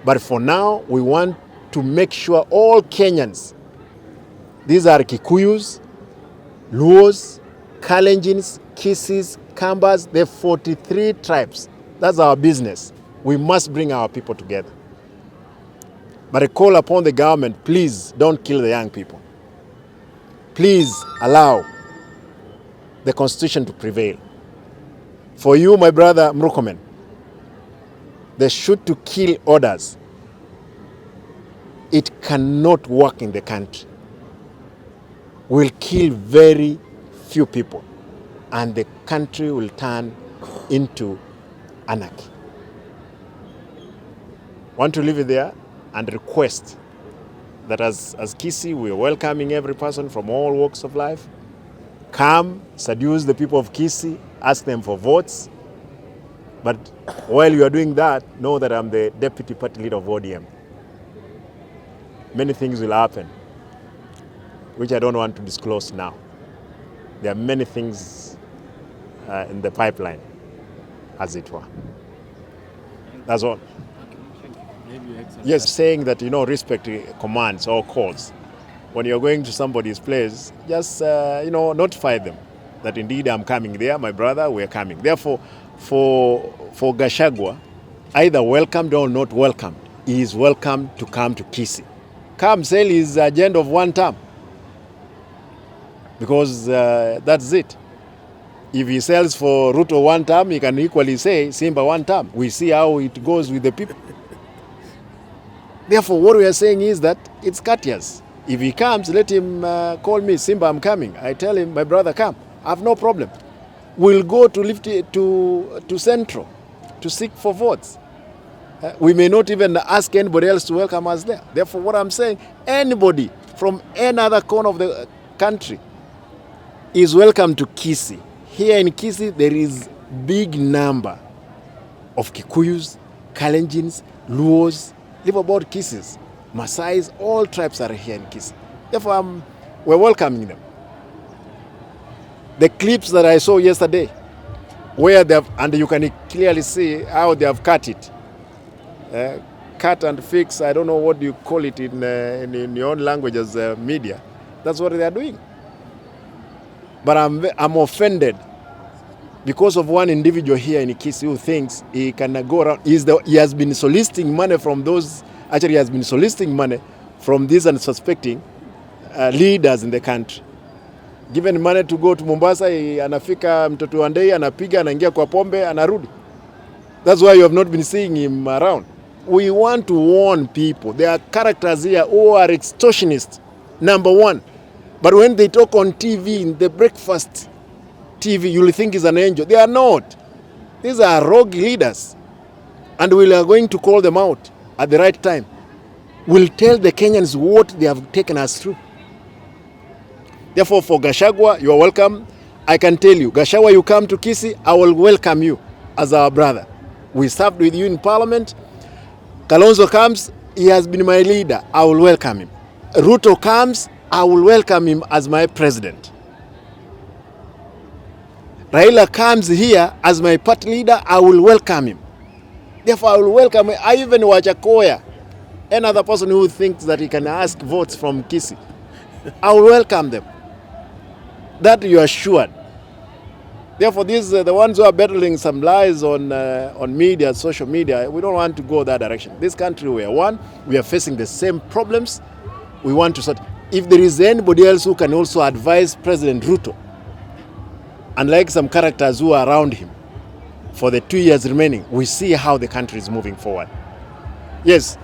But for now, we want to make sure all Kenyans, these are Kikuyus, Luos, Kalenjins, Kisis, Kambas, the 43 tribes. That's our business. We must bring our people together. But I call upon the government, please don't kill the young people. Please allow the constitution to prevail. For you, my brother Murkomen, the shoot to kill orders, it cannot work in the country. We'll kill very few people and the country will turn into anarchy. I want to leave it there and request that as Kisii, we are welcoming every person from all walks of life. Come, seduce the people of Kisii, ask them for votes. But while you are doing that, know that I'm the deputy party leader of ODM. Many things will happen, which I don't want to disclose now. There are many things in the pipeline, as it were. That's all. Yes, saying that, respect commands or calls. When you're going to somebody's place, just, notify them that indeed I'm coming there, my brother, we're coming. Therefore, for Gachagua, either welcomed or not welcomed, he is welcome to come to Kisii. Come sell his agenda of one term. Because that's it. If he sells for Ruto one term, he can equally say Simba one term. We see how it goes with the people. Therefore, what we are saying is that it's courteous. If he comes, let him call me, Simba, I'm coming. I tell him, my brother, come. I have no problem. We'll go to Central to seek for votes. We may not even ask anybody else to welcome us there. Therefore, what I'm saying, anybody from any other corner of the country is welcome to Kisii. Here in Kisii, there is big number of Kikuyus, Kalenjins, Luos, live about Kisis, Masais, all tribes are here in Kisii. Therefore, we're welcoming them. The clips that I saw yesterday, where they have, and you can clearly see how they have cut it. Cut and fix, I don't know what you call it in your own language as media. That's what they are doing. But I'm offended because of one individual here in Kisii who thinks he can go around. He has been soliciting money from those, actually he has been soliciting money from these unsuspecting leaders in the country. Given money to go to Mombasa, anafika mtoto wa ndei, anapiga, anaingia kwa pombe, anarudi. That's why you have not been seeing him around. We want to warn people. There are characters here who are extortionists, number one. But when they talk on TV, in the breakfast TV, you'll think he's an angel. They are not. These are rogue leaders. And we are going to call them out at the right time. We'll tell the Kenyans what they have taken us through. Therefore, for Gachagua, you are welcome. I can tell you, Gachagua, you come to Kisii, I will welcome you as our brother. We served with you in parliament. Kalonzo comes, he has been my leader. I will welcome him. Ruto comes, I will welcome him as my president. Raila comes here as my party leader, I will welcome him. Therefore, I will welcome him. I even Wajakoya, another person who thinks that he can ask votes from Kisii. I will welcome them. That you are assured. Therefore, these are the ones who are battling some lies on media, social media. We don't want to go that direction. This country, we are one. We are facing the same problems. We want to sort. If there is anybody else who can also advise President Ruto, unlike some characters who are around him, for the 2 years remaining, we see how the country is moving forward. Yes,